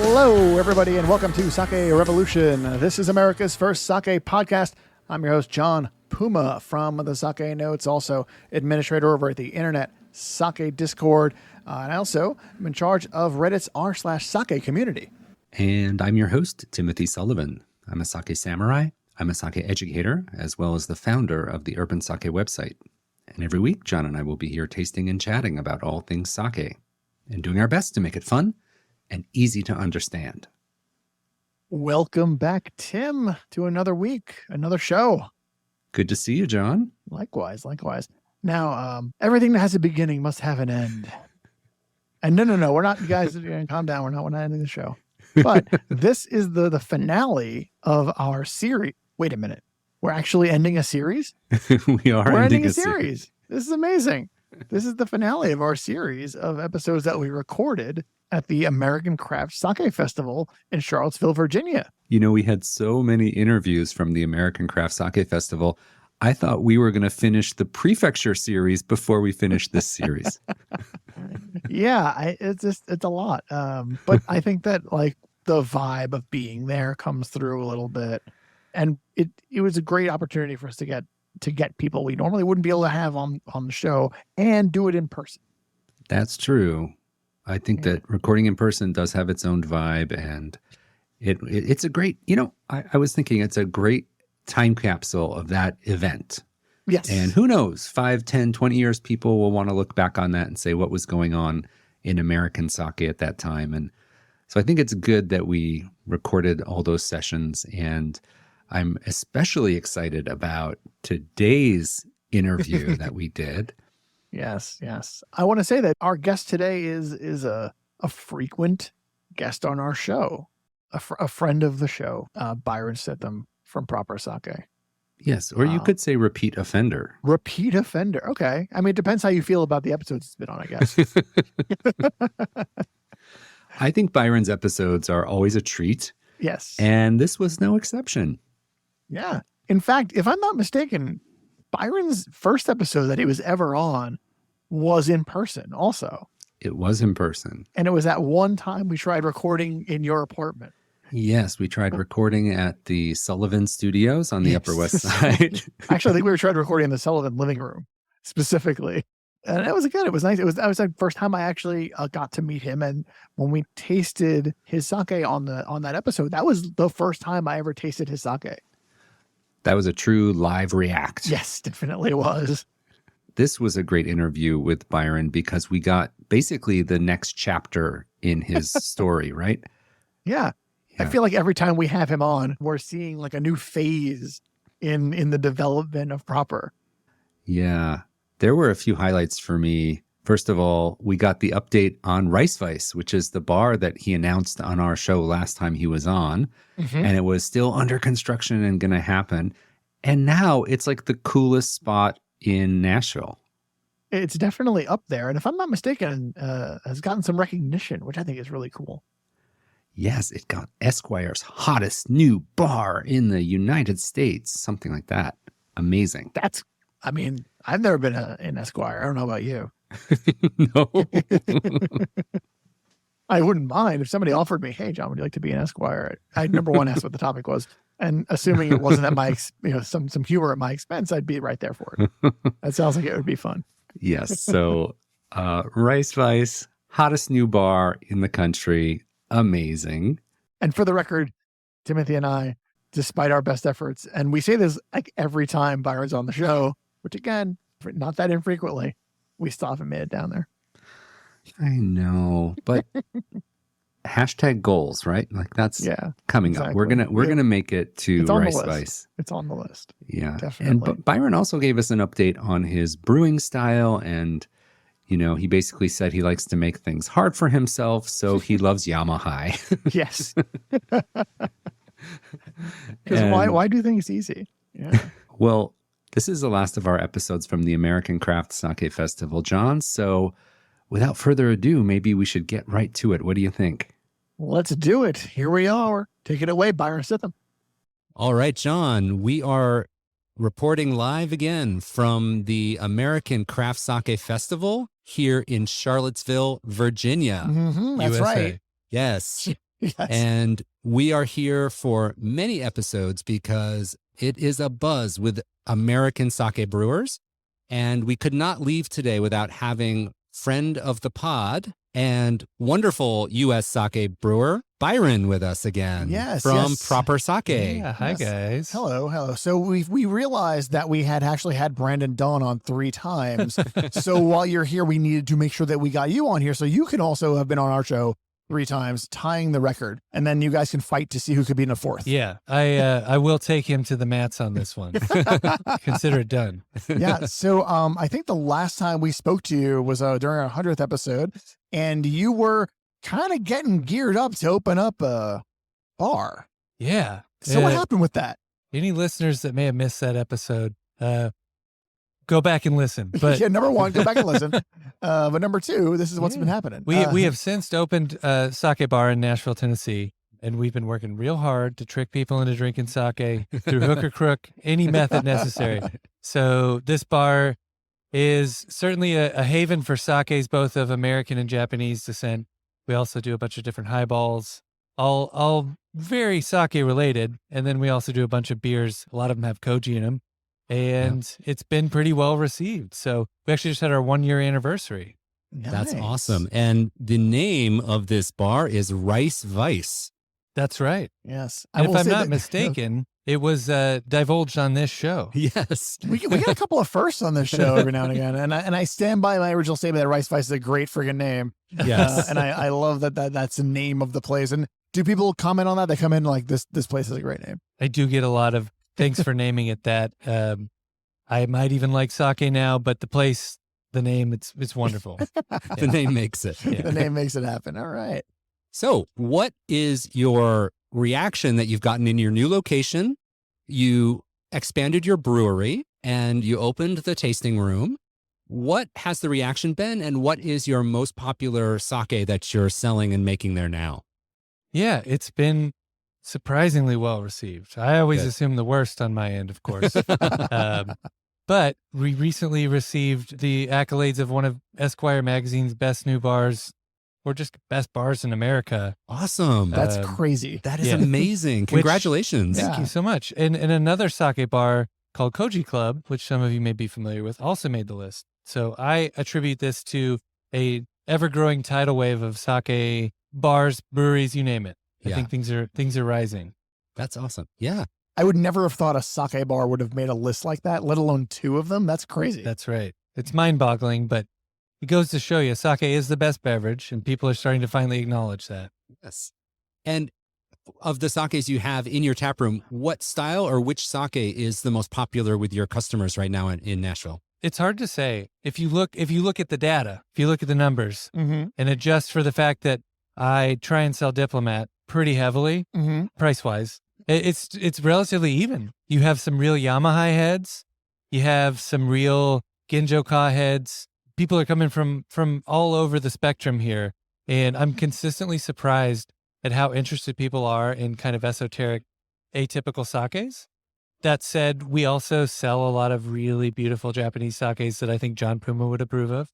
Hello, everybody, and welcome to Sake Revolution. This is America's first sake podcast. I'm your host, John Puma from the Sake Notes, also administrator over at the Internet Sake Discord, and I also am in charge of Reddit's r/sake community. And I'm your host, Timothy Sullivan. I'm a sake samurai, I'm a sake educator, as well as the founder of the Urban Sake website. And every week, John and I will be here tasting and chatting about all things sake, and doing our best to make it fun and easy to understand. Welcome back, Tim, to another week, another show. Good to see you, John. Likewise. Now, everything that has a beginning must have an end. And no, we're not, you guys, calm down. We're not ending the show. But this is the finale of our series. Wait a minute. We're actually ending a series? We're ending a series. This is amazing. This is the finale of our series of episodes that we recorded at the American Craft Sake Festival in Charlottesville, Virginia. You know, we had so many interviews from the American Craft Sake Festival. I thought we were going to finish the prefecture series before we finished this series. Yeah, it's a lot. But I think that like the vibe of being there comes through a little bit. And it was a great opportunity for us to get people we normally wouldn't be able to have on the show and do it in person. That's true. I think that recording in person does have its own vibe, and it's a great, I was thinking it's a great time capsule of that event. Yes. And who knows, 5, 10, 20 years, people will want to look back on that and say what was going on in American sake at that time. And so I think it's good that we recorded all those sessions, and I'm especially excited about today's interview that we did. Yes. I want to say that our guest today is a frequent guest on our show, a friend of the show, Byron Stithem from Proper Sake. Yes, or you could say repeat offender. Repeat offender. Okay. I mean, it depends how you feel about the episodes it's been on, I guess. I think Byron's episodes are always a treat. Yes. And this was no exception. Yeah. In fact, if I'm not mistaken, Byron's first episode that he was ever on was in person also. It was in person. And it was that one time we tried recording in your apartment. Yes, we tried recording at the Sullivan Studios on the Upper West Side. Actually, I think we tried recording in the Sullivan living room specifically. And it was good. It was nice. That was the first time I actually got to meet him. And when we tasted his sake on that episode, that was the first time I ever tasted his sake. That was a true live react. Yes, definitely was. This was a great interview with Byron because we got basically the next chapter in his story, right? Yeah. I feel like every time we have him on, we're seeing like a new phase in the development of Proper. Yeah. There were a few highlights for me. First of all, we got the update on Rice Vice, which is the bar that he announced on our show last time he was on. Mm-hmm. And it was still under construction and going to happen. And now it's like the coolest spot in Nashville. It's definitely up there. And if I'm not mistaken, has gotten some recognition, which I think is really cool. Yes, it got Esquire's hottest new bar in the United States. Something like that. Amazing. I've never been in Esquire. I don't know about you. No. I wouldn't mind if somebody offered me, hey, John, would you like to be an Esquire? I'd number one ask what the topic was. And assuming it wasn't at my, some humor at my expense, I'd be right there for it. That sounds like it would be fun. Yes. So Rice Vice, hottest new bar in the country. Amazing. And for the record, Timothy and I, despite our best efforts, and we say this like every time Byron's on the show, which again, not that infrequently, we still haven't made it down there. I know, but hashtag goals, right? Like that's coming up. We're gonna make it to Rice Vice. It's on the list. Yeah, definitely. And Byron also gave us an update on his brewing style, and he basically said he likes to make things hard for himself, so he loves Yamahai. Yes. Because why do things easy? Yeah. Well, this is the last of our episodes from the American Craft Sake Festival, John. So without further ado, maybe we should get right to it. What do you think? Let's do it. Here we are. Take it away, Byron Stithem. All right, John, we are reporting live again from the American Craft Sake Festival here in Charlottesville, Virginia. Mm-hmm, that's USA. right. Yes. Yes. And we are here for many episodes because it is a buzz with American sake brewers. And we could not leave today without having friend of the pod and wonderful U.S. sake brewer, Byron, with us again. Yes, From yes. Proper Sake. Yeah, hi Yes. guys. Hello. So we realized that we had actually had Brandon Dunn on 3 times. So while you're here, we needed to make sure that we got you on here so you can also have been on our show 3 times, tying the record. And then you guys can fight to see who could be in a 4th. Yeah, I will take him to the mats on this one. Consider it done. Yeah. So I think the last time we spoke to you was during our 100th episode, and you were kind of getting geared up to open up a bar. Yeah. So what happened with that? Any listeners that may have missed that episode, go back and listen. But Yeah, number 1, go back and listen. But number 2, this is what's been happening. we have since opened a sake bar in Nashville, Tennessee, and we've been working real hard to trick people into drinking sake through hook or crook, any method necessary. So this bar is certainly a haven for sakes, both of American and Japanese descent. We also do a bunch of different highballs, all very sake related. And then we also do a bunch of beers. A lot of them have koji in them. And it's been pretty well received. So we actually just had our 1-year anniversary. That's Nice. awesome. And the name of this bar is Rice Vice. That's right. Yes. And if will I'm say not that- mistaken, it was divulged on this show. Yes. We get a couple of firsts on this show every now and again, and I stand by my original statement that Rice Vice is a great friggin' name. Yes. And I love that's the name of the place. And do people comment on that? They come in like this place is a great name. I do get a lot of thanks for naming it that. I might even like sake now, but the name, it's wonderful. The name makes it. Yeah. The name makes it happen. All right. So, what is your reaction that you've gotten in your new location? You expanded your brewery and you opened the tasting room. What has the reaction been, and what is your most popular sake that you're selling and making there now? Yeah, it's been surprisingly well received. I always Good. assume the worst on my end, of course. But we recently received the accolades of one of Esquire Magazine's best new bars, or just best bars in America. Awesome. That's Um, crazy. That is yeah. amazing. Congratulations. Yeah. Thank you so much. And another sake bar called Koji Club, which some of you may be familiar with, also made the list. So I attribute this to a ever-growing tidal wave of sake bars, breweries, you name it. I Yeah. think things are rising. That's awesome. Yeah. I would never have thought a sake bar would have made a list like that, let alone 2 of them. That's crazy. That's right. It's mind-boggling, but it goes to show you sake is the best beverage, and people are starting to finally acknowledge that. Yes. And of the sakes you have in your tap room, what style or which sake is the most popular with your customers right now in Nashville? It's hard to say. If you look at the data, if you look at the numbers, Mm-hmm. and adjust for the fact that I try and sell Diplomat pretty heavily, Mm-hmm. price-wise, it's relatively even. You have some real Yamahai heads. You have some real Ginjo-ka heads. People are coming from all over the spectrum here, and I'm consistently surprised at how interested people are in kind of esoteric, atypical sakes. That said, we also sell a lot of really beautiful Japanese sakes that I think John Puma would approve of,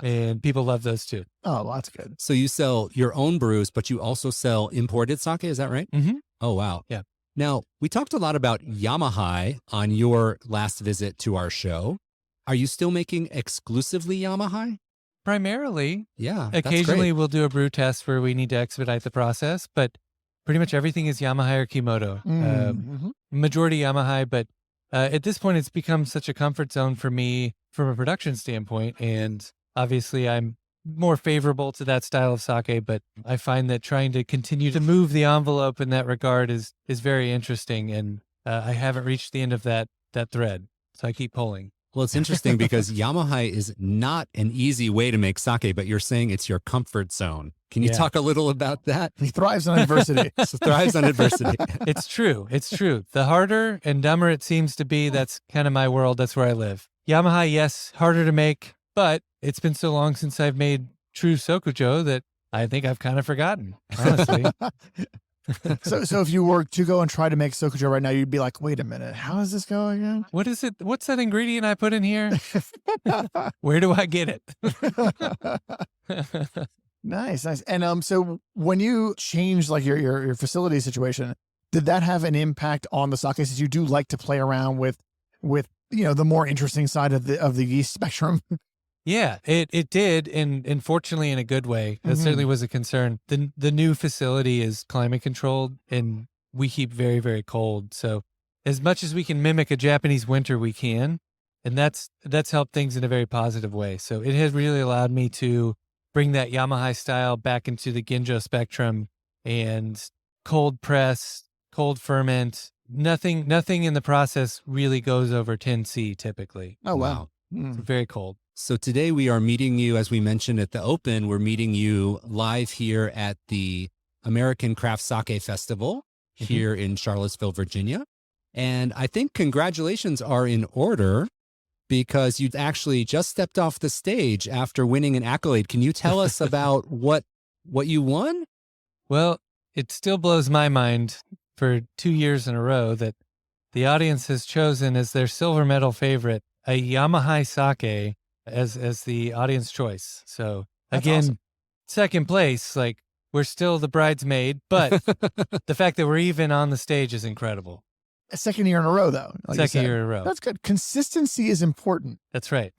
and people love those too. Oh, well, that's good. So you sell your own brews, but you also sell imported sake. Is that right? Mm-hmm. Oh, wow. Yeah. Now, we talked a lot about Yamahai on your last visit to our show. Are you still making exclusively Yamahai? Primarily, Yeah. that's occasionally great. we'll do a brew test where we need to expedite the process, but pretty much everything is Yamahai or Kimoto. Mm-hmm. Majority Yamahai, but at this point, it's become such a comfort zone for me from a production standpoint. And obviously, I'm more favorable to that style of sake, but I find that trying to continue to move the envelope in that regard is very interesting. And I haven't reached the end of that thread, so I keep pulling. Well, it's interesting because Yamahai is not an easy way to make sake, but you're saying it's your comfort zone. Can you Yeah. talk a little about that? He thrives on adversity. It thrives on adversity. It's true. It's true. The harder and dumber it seems to be, that's kind of my world. That's where I live. Yamahai, yes, harder to make, but it's been so long since I've made true Sokujo that I think I've kind of forgotten, honestly. So if you were to go and try to make sokujo right now, you'd be like, wait a minute, how does this go again? What is it? What's that ingredient I put in here? Where do I get it? Nice. And so when you changed like your facility situation, did that have an impact on the sake? Since you do like to play around with the more interesting side of the yeast spectrum. Yeah, it did, and fortunately in a good way. That certainly was a concern. The new facility is climate controlled, and we keep very, very cold. So as much as we can mimic a Japanese winter, we can, and that's helped things in a very positive way. So it has really allowed me to bring that Yamahai style back into the Ginjo spectrum, and cold press, cold ferment. Nothing in the process really goes over 10C typically. Oh, wow. It's very cold. So today we are meeting you, as we mentioned at the open, we're meeting you live here at the American Craft Sake Festival here in Charlottesville, Virginia. And I think congratulations are in order because you've actually just stepped off the stage after winning an accolade. Can you tell us about what you won? Well, it still blows my mind for 2 years in a row that the audience has chosen as their silver medal favorite a Yamahai sake as the audience choice. So That's again, awesome. Second place, like we're still the bridesmaid, but the fact that we're even on the stage is incredible. A second year in a row, though. Like you Second said. year in a row. That's good. Consistency is important. That's right.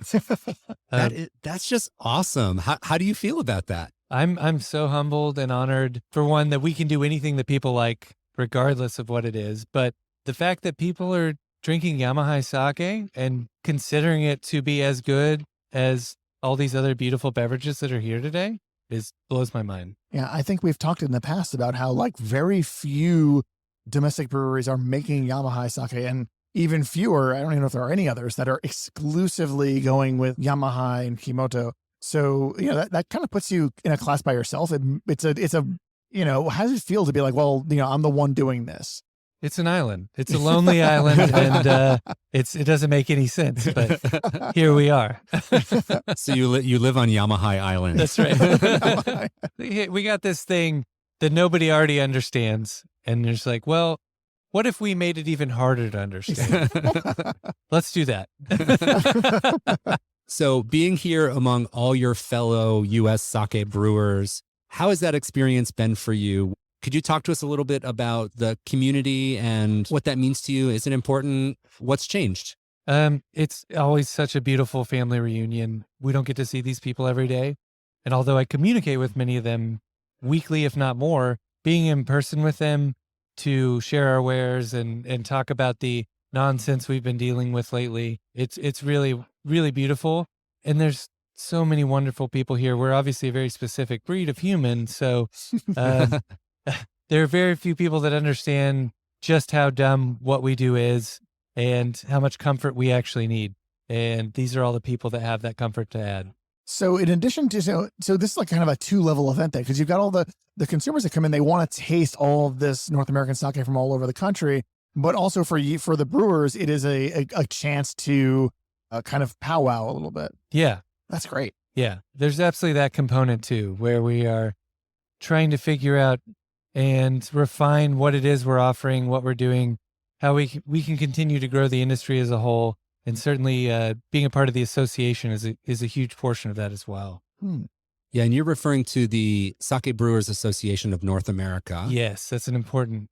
That's just awesome. How do you feel about that? I'm so humbled and honored for one that we can do anything that people like, regardless of what it is. But the fact that people are drinking Yamahai sake and considering it to be as good as all these other beautiful beverages that are here today blows my mind. Yeah, I think we've talked in the past about how like very few domestic breweries are making Yamahai sake, and even fewer, I don't even know if there are any others that are exclusively going with Yamahai and Kimoto. So, that kind of puts you in a class by yourself. It's a how does it feel to be like, well, I'm the one doing this? It's an island. It's a lonely island, and it doesn't make any sense, but here we are. So you live on Yamahai Island. That's right. We got this thing that nobody already understands, and you're just like, well, what if we made it even harder to understand? Let's do that. So being here among all your fellow U.S. sake brewers, how has that experience been for you? Could you talk to us a little bit about the community and what that means to you? Is it important? What's changed? It's always such a beautiful family reunion. We don't get to see these people every day. And although I communicate with many of them weekly, if not more, being in person with them to share our wares and talk about the nonsense we've been dealing with lately, it's really, really beautiful. And there's so many wonderful people here. We're obviously a very specific breed of human. So there are very few people that understand just how dumb what we do is and how much comfort we actually need. And these are all the people that have that comfort to add. So in addition to, so this is like kind of a 2-level event then, because you've got all the consumers that come in, they want to taste all of this North American sake from all over the country, but also for the brewers, it is a chance to kind of powwow a little bit. Yeah. That's great. Yeah. There's absolutely that component too, where we are trying to figure out and refine what it is we're offering, what we're doing, how we can continue to grow the industry as a whole. And certainly being a part of the association is a huge portion of that as well. Yeah, and you're referring to the Sake Brewers Association of North America. Yes, that's an important,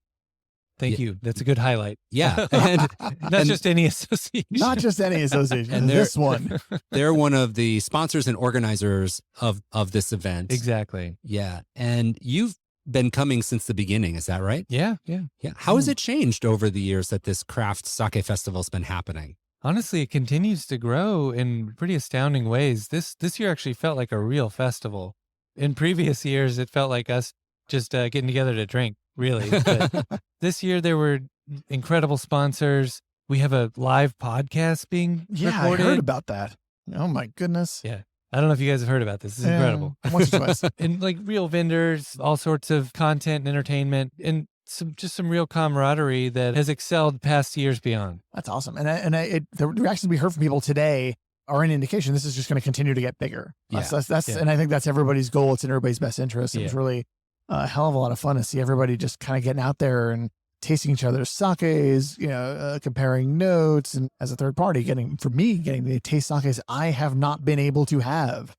thank you. That's a good highlight. Yeah. And Not just any association. Not just any association, And this one. they're one of the sponsors and organizers of this event. Exactly. Yeah. And you've been coming since the beginning, is that right? Yeah. Yeah. How has it changed over the years that this craft sake festival's been happening? Honestly, it continues to grow in pretty astounding ways. This year actually felt like a real festival. In previous years, it felt like us just getting together to drink, really. But this year, there were incredible sponsors. We have a live podcast being recorded. I heard about that. Oh my goodness. Yeah. I don't know if you guys have heard about this. This is incredible. Once or twice. And like real vendors, all sorts of content and entertainment, and some real camaraderie that has excelled past years beyond. That's awesome. And the reactions we heard from people today are an indication this is just going to continue to get bigger. Yeah. That's and I think that's everybody's goal. It's in everybody's best interest. It was really a hell of a lot of fun to see everybody just kind of getting out there and tasting each other's sakes, comparing notes, and as a third party getting to taste sakes I have not been able to have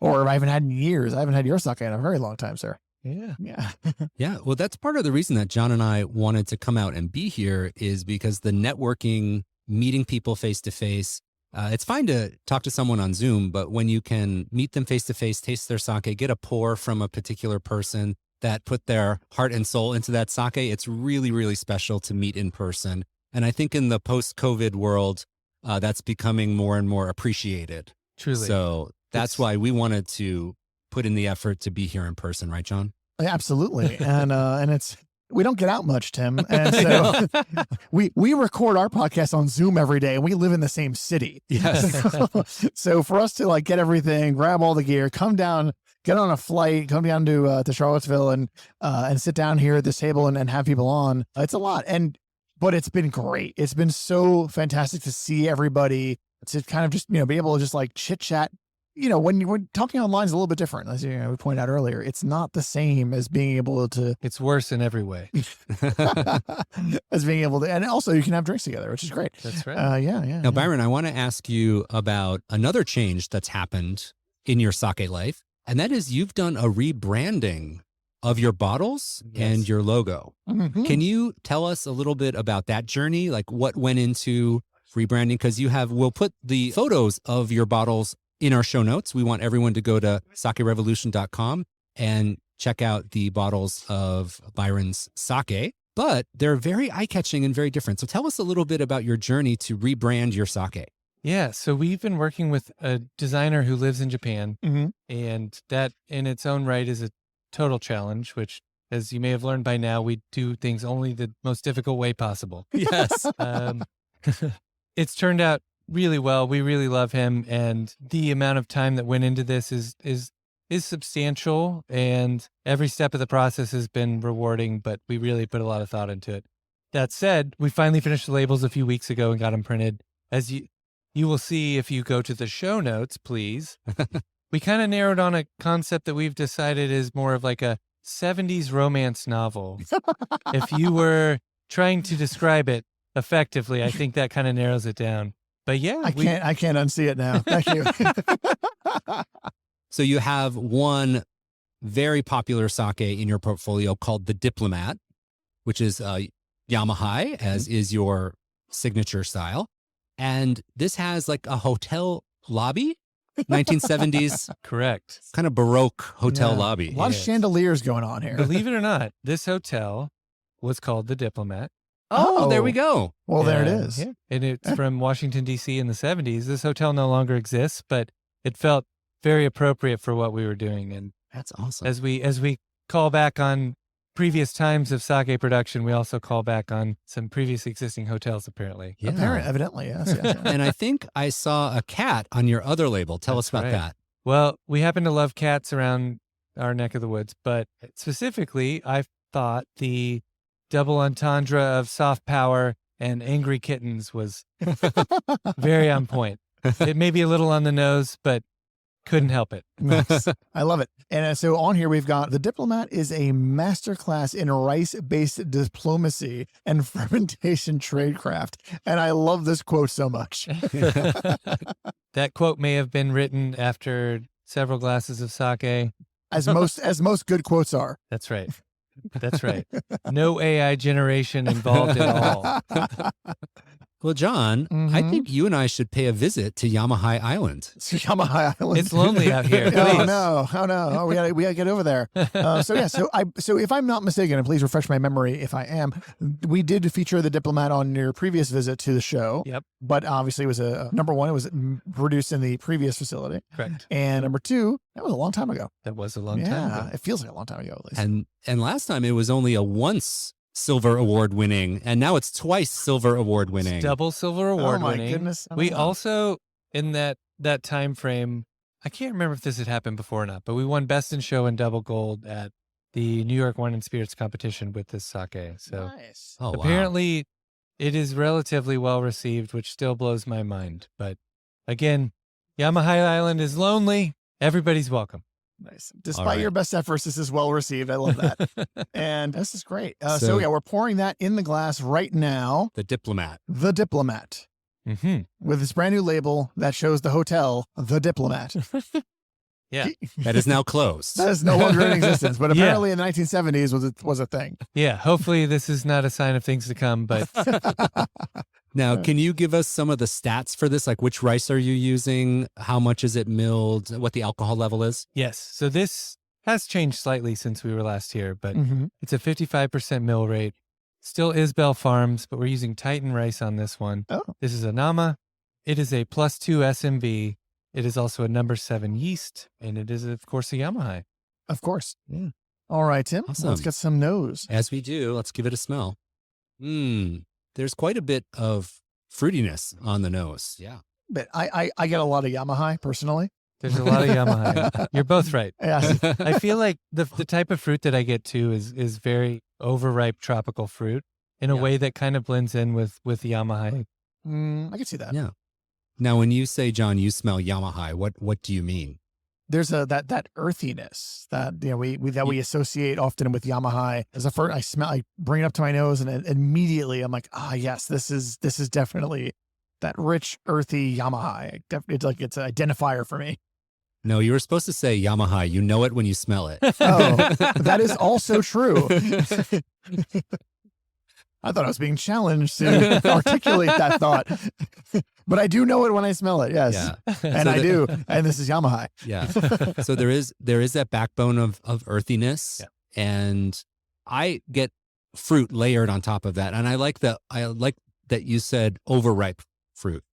or I haven't had in years. I haven't had your sake in a very long time, sir. Yeah. Yeah. Yeah. Well, that's part of the reason that John and I wanted to come out and be here is because the networking, meeting people face to face. It's fine to talk to someone on Zoom, but when you can meet them face to face, taste their sake, get a pour from a particular person that put their heart and soul into that sake, it's really, really special to meet in person. And I think in the post-COVID world, that's becoming more and more appreciated. Truly. So that's why we wanted to put in the effort to be here in person, right, John? Yeah, absolutely. And it's, we don't get out much, Tim. And so we record our podcast on Zoom every day and we live in the same city. Yes. So for us to like get everything, grab all the gear, come down, get on a flight, come down to Charlottesville and sit down here at this table and have people on, it's a lot. But it's been great. It's been so fantastic to see everybody, to kind of just, be able to just like chit chat. When you're talking online is a little bit different. As we pointed out earlier, it's not the same as being able to. It's worse in every way. As being able to, and also you can have drinks together, which is great. That's right. Yeah. Now, Byron, I want to ask you about another change that's happened in your sake life, and that is you've done a rebranding of your bottles and your logo. Mm-hmm. Can you tell us a little bit about that journey? Like what went into rebranding? Because we'll put the photos of your bottles in our show notes. We want everyone to go to sakerevolution.com and check out the bottles of Byron's sake, but they're very eye-catching and very different. So tell us a little bit about your journey to rebrand your sake. Yeah, so we've been working with a designer who lives in Japan, Mm-hmm. and that in its own right is a total challenge, which, as you may have learned by now, we do things only the most difficult way possible. Yes. It's turned out really well. We really love him, and the amount of time that went into this is substantial, and every step of the process has been rewarding, but we really put a lot of thought into it. That said, we finally finished the labels a few weeks ago and got them printed. As you will see if you go to the show notes, please. We kind of narrowed on a concept that we've decided is more of like a 70s romance novel. If you were trying to describe it effectively, I think that kind of narrows it down. But yeah, I can't unsee it now. Thank you. So you have one very popular sake in your portfolio called the Diplomat, which is Yamahai, as is your signature style. And this has like a hotel lobby, 1970s. Correct. Kind of Baroque hotel lobby. A lot of chandeliers going on here. Believe it or not, this hotel was called the Diplomat. Oh, there we go. Well, there it is. Yeah. And it's from Washington, D.C. in the 70s. This hotel no longer exists, but it felt very appropriate for what we were doing. And That's awesome. as we call back on previous times of sake production, we also call back on some previous existing hotels, apparently. Yeah. Evidently, yes. And I think I saw a cat on your other label. Tell us about right. that. Well, we happen to love cats around our neck of the woods, but specifically, I thought the double entendre of soft power and angry kittens was very on point. It may be a little on the nose, but couldn't help it. Nice. I love it. And so on here, we've got the Diplomat is a masterclass in rice-based diplomacy and fermentation tradecraft. And I love this quote so much. That quote may have been written after several glasses of sake. As most good quotes are. That's right. That's right. No AI generation involved at all. Well, John, I think you and I should pay a visit to Yamahai Island. Yamahai Island. It's lonely out here. Oh Please. no! Oh no! Oh, we gotta get over there. So if I'm not mistaken, and please refresh my memory if I am, we did feature the Diplomat on your previous visit to the show. Yep. But obviously, it was number one. It was produced in the previous facility. Correct. And number two, that was a long time ago. That was a long time ago. It feels like a long time ago at least. And last time it was only a once Silver Award winning, and now it's twice Silver Award winning. Double Silver Award Oh my winning. goodness! We also, in that time frame, I can't remember if this had happened before or not, but we won Best in Show and Double Gold at the New York Wine and Spirits competition with this sake. So Nice. Oh, wow. apparently it is relatively well received, which still blows my mind. But again, Yamahai Island is lonely. Everybody's welcome. Nice. Despite right. your best efforts, this is well received. I love that. And this is great. So So- yeah, we're pouring that in the glass right now. The Diplomat. The Diplomat. Mm-hmm. With this brand new label that shows the hotel, The Diplomat. Yeah. That is now closed. That is no longer in existence, but Yeah. apparently in the 1970s was a thing. Yeah. Hopefully this is not a sign of things to come, but Now, can you give us some of the stats for this? Like which rice are you using? How much is it milled? What the alcohol level is? yes. So this has changed slightly since we were last here, but Mhm. it's a 55% mill rate. Still Isbell Farms, but we're using Titan rice on this one. Oh. This is a Nama. It is a +2 SMV. It is also a number 7 yeast, and it is, of course, a Yamahai. Of course. Yeah. All right, Tim. Awesome. Let's get some nose. As we do, let's give it a smell. There's quite a bit of fruitiness on the nose. Yeah. But I get a lot of Yamahai personally. There's a lot of Yamahai. You're both right. Yes. I feel like the type of fruit that I get too is very overripe tropical fruit in a Yeah. way that kind of blends in with the Yamahai. I can see that. Yeah. Now, when you say, John, you smell Yamahai, what do you mean? There's that earthiness that we associate often with Yamahai. As a first, I bring it up to my nose, and immediately I'm like, yes, this is definitely that rich, earthy Yamahai. It's an identifier for me. No, you were supposed to say Yamahai. You know it when you smell it. Oh, that is also true. I thought I was being challenged to articulate that thought, but I do know it when I smell it. Yes, Yeah. and I do, and this is Yamahai. Yeah. So there is that backbone of earthiness, Yeah. and I get fruit layered on top of that. And I like that you said overripe fruit,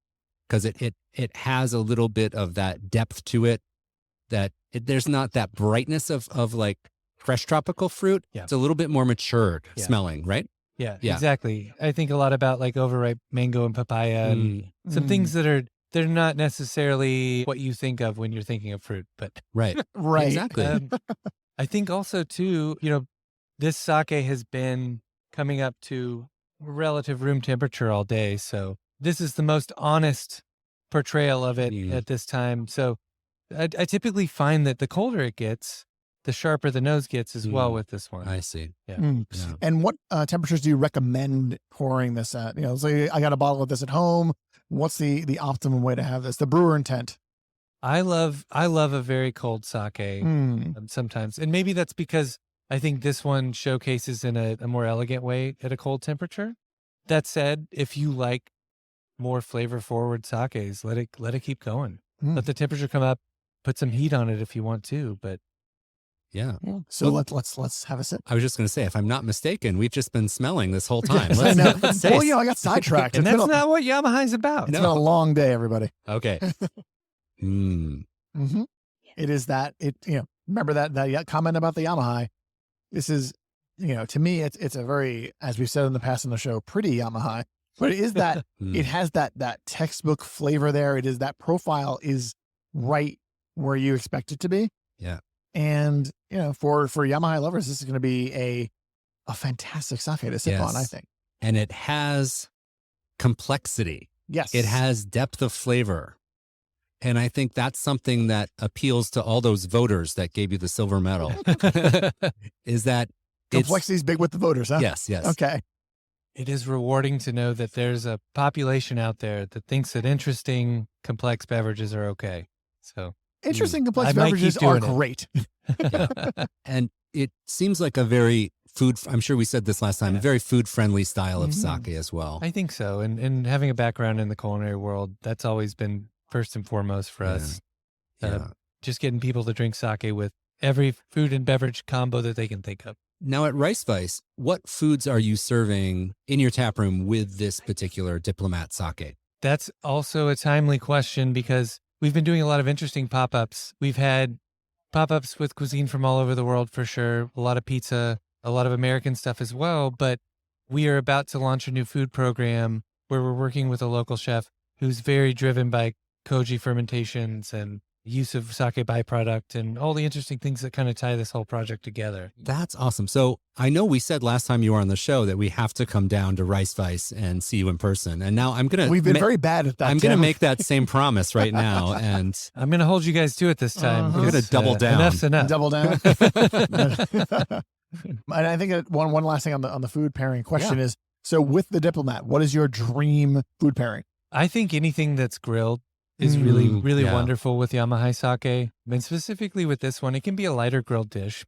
because it has a little bit of that depth to it. There's not that brightness of like fresh tropical fruit. Yeah. It's a little bit more matured Yeah. smelling, right? Yeah, Yeah. exactly. I think a lot about like overripe mango and papaya and some things that they're not necessarily what you think of when you're thinking of fruit, but Right. Right. Exactly. I think also too, this sake has been coming up to relative room temperature all day. So this is the most honest portrayal of it at this time. So I typically find that the colder it gets, the sharper the nose gets as well with this one. I see. Yeah. Yeah. And what temperatures do you recommend pouring this at? So I got a bottle of this at home. What's the optimum way to have this? The brewer intent. I love a very cold sake sometimes. And maybe that's because I think this one showcases in a more elegant way at a cold temperature. That said, if you like more flavor forward sakes, let it keep going. Let the temperature come up, put some heat on it if you want to, but Yeah. So let's have a sip. I was just going to say, if I'm not mistaken, we've just been smelling this whole time. Yes, I know. Let's Well, taste. I got sidetracked. and It's that's been a- not what Yamahai's about. It's been a long day, everybody. Okay. Mm-hmm. It is that remember that comment about the Yamahai. This is, to me, it's a very, as we've said in the past on the show, pretty Yamahai, but it is that it has that textbook flavor there. It is that profile is right where you expect it to be. Yeah. And, for Yamahai lovers, this is going to be a fantastic sake to sip on, I think. And it has complexity. Yes. It has depth of flavor. And I think that's something that appeals to all those voters that gave you the silver medal. Is that complexity is big with the voters, huh? Yes. Okay. It is rewarding to know that there's a population out there that thinks that interesting, complex beverages are okay. So Interesting complex I might beverages keep are doing it. great. And it seems like a very I'm sure we said this last time, a very food friendly style of sake as well. I think so. And having a background in the culinary world, that's always been first and foremost for us. Just getting people to drink sake with every food and beverage combo that they can think of. Now at Rice Vice, what foods are you serving in your tap room with this particular Diplomat sake? That's also a timely question because we've been doing a lot of interesting pop-ups. We've had pop-ups with cuisine from all over the world for sure, a lot of pizza, a lot of American stuff as well, but we are about to launch a new food program where we're working with a local chef who's very driven by koji fermentations and use of sake byproduct and all the interesting things that kind of tie this whole project together. That's awesome. So I know we said last time you were on the show that we have to come down to Rice Vice and see you in person. And now I'm going to... We've been very bad at that. I'm going to make that same promise right now. And I'm going to hold you guys to it this time. We're gonna double down. Enough's enough. Double down. And I think one last thing on the food pairing question is, so with the Diplomat, what is your dream food pairing? I think anything that's grilled is really wonderful with Yamahai sake. And specifically with this one, it can be a lighter grilled dish,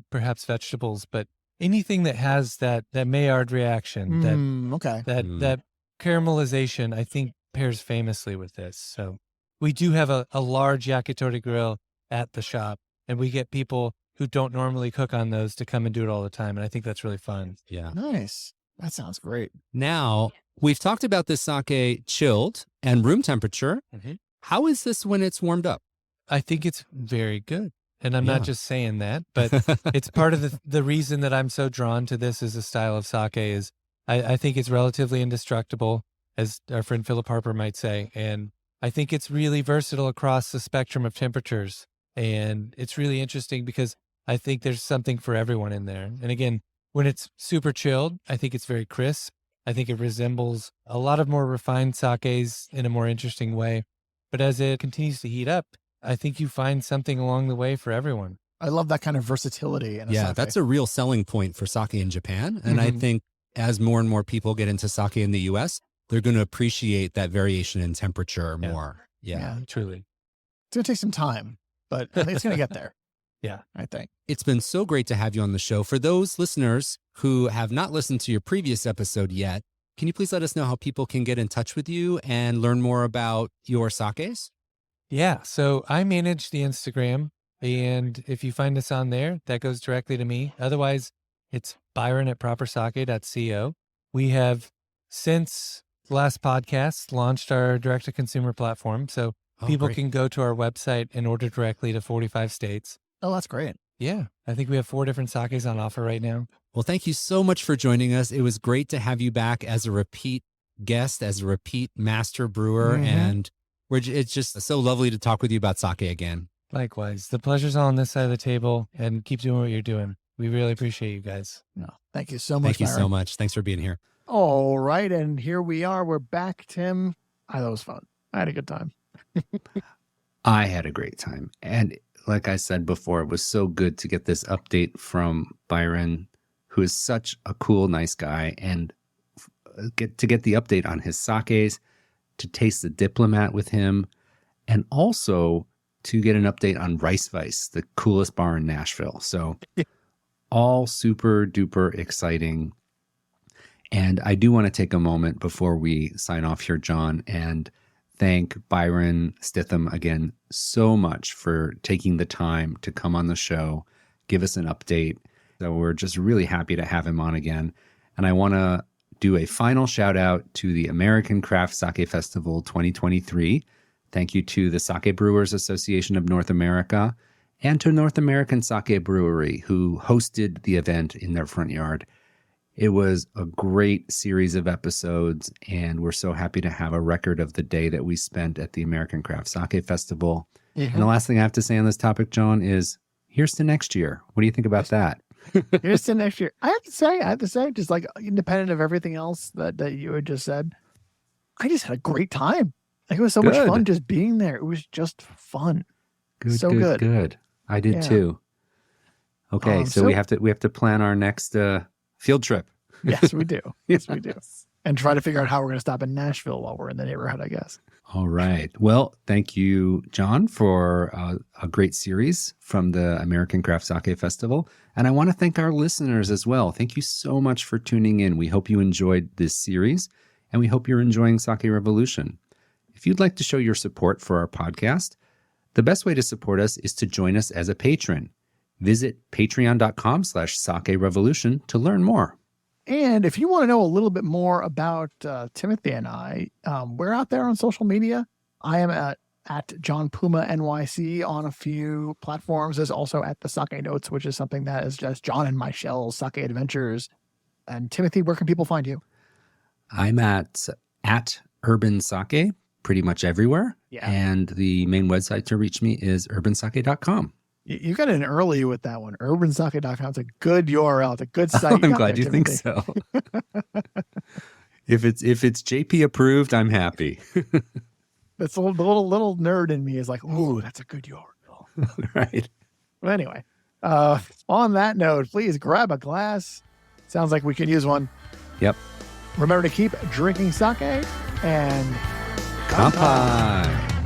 perhaps vegetables, but anything that has that Maillard reaction, that caramelization, I think pairs famously with this. So we do have a large yakitori grill at the shop, and we get people who don't normally cook on those to come and do it all the time. And I think that's really fun. Yeah. Nice. That sounds great. Now, we've talked about this sake chilled and room temperature. Mm-hmm. How is this when it's warmed up? I think it's very good. And I'm not just saying that, but it's part of the reason that I'm so drawn to this as a style of sake is I think it's relatively indestructible, as our friend Philip Harper might say. And I think it's really versatile across the spectrum of temperatures. And it's really interesting because I think there's something for everyone in there. And again, when it's super chilled, I think it's very crisp. I think it resembles a lot of more refined sakes in a more interesting way. But as it continues to heat up, I think you find something along the way for everyone. I love that kind of versatility in a sake. That's a real selling point for sake in Japan. And I think as more and more people get into sake in the US, they're going to appreciate that variation in temperature more. Yeah, truly. It's going to take some time, but I think it's going to get there. Yeah, I think. It's been so great to have you on the show. For those listeners who have not listened to your previous episode yet, can you please let us know how people can get in touch with you and learn more about your sakes? Yeah, so I manage the Instagram, and if you find us on there, that goes directly to me. Otherwise, it's Byron at propersake.co. We have, since the last podcast, launched our direct-to-consumer platform, so people can go to our website and order directly to 45 states. Oh, that's great. Yeah, I think we have 4 different sakes on offer right now. Well, thank you so much for joining us. It was great to have you back as a repeat guest, as a repeat master brewer, and it's just so lovely to talk with you about sake again. Likewise. The pleasure's all on this side of the table, and keep doing what you're doing. We really appreciate you guys. No, thank you so much. Thank you Byron. so much. Thanks for being here. All right, and here we are. We're back, Tim. I thought it was fun. I had a good time. I had a great time. And like I said before, it was so good to get this update from Byron, who is such a cool, nice guy, and get the update on his sakes, to taste the Diplomat with him, and also to get an update on Rice Vice, the coolest bar in Nashville. So all super duper exciting. And I do want to take a moment before we sign off here, John, and thank Byron Stithem again so much for taking the time to come on the show, give us an update. So we're just really happy to have him on again. And I want to do a final shout out to the American Craft Sake Festival 2023. Thank you to the Sake Brewers Association of North America and to North American Sake Brewery, who hosted the event in their front yard. It was a great series of episodes, and we're so happy to have a record of the day that we spent at the American Craft Sake Festival. And the last thing I have to say on this topic, John, is here's to next year. What do you think about that? Here's to next year. I have to say, just like independent of everything else that you had just said, I just had a great time. Like, it was so much fun just being there. It was just fun. Good. I did too. Okay, so we have to plan our next field trip. Yes, we do. Yes, we do. And try to figure out how we're going to stop in Nashville while we're in the neighborhood, I guess. All right. Well, thank you, John, for a great series from the American Craft Sake Festival. And I want to thank our listeners as well. Thank you so much for tuning in. We hope you enjoyed this series, and we hope you're enjoying Sake Revolution. If you'd like to show your support for our podcast, the best way to support us is to join us as a patron. Visit patreon.com/sakerevolution to learn more. And if you want to know a little bit more about Timothy and I, we're out there on social media. I am at John Puma NYC on a few platforms. There's also at the Sake Notes, which is something that is just John and Michelle's Sake Adventures. And Timothy, where can people find you? I'm at Urban Sake pretty much everywhere. Yeah. And the main website to reach me is urbansake.com. You got in early with that one. Urbansake.com. It's a good URL. It's a good site. I'm glad you think so. If it's JP approved, I'm happy. That's the little nerd in me is like, ooh, that's a good URL. Right. Well, anyway, on that note, please grab a glass. Sounds like we could use one. Yep. Remember to keep drinking sake and Kanpai.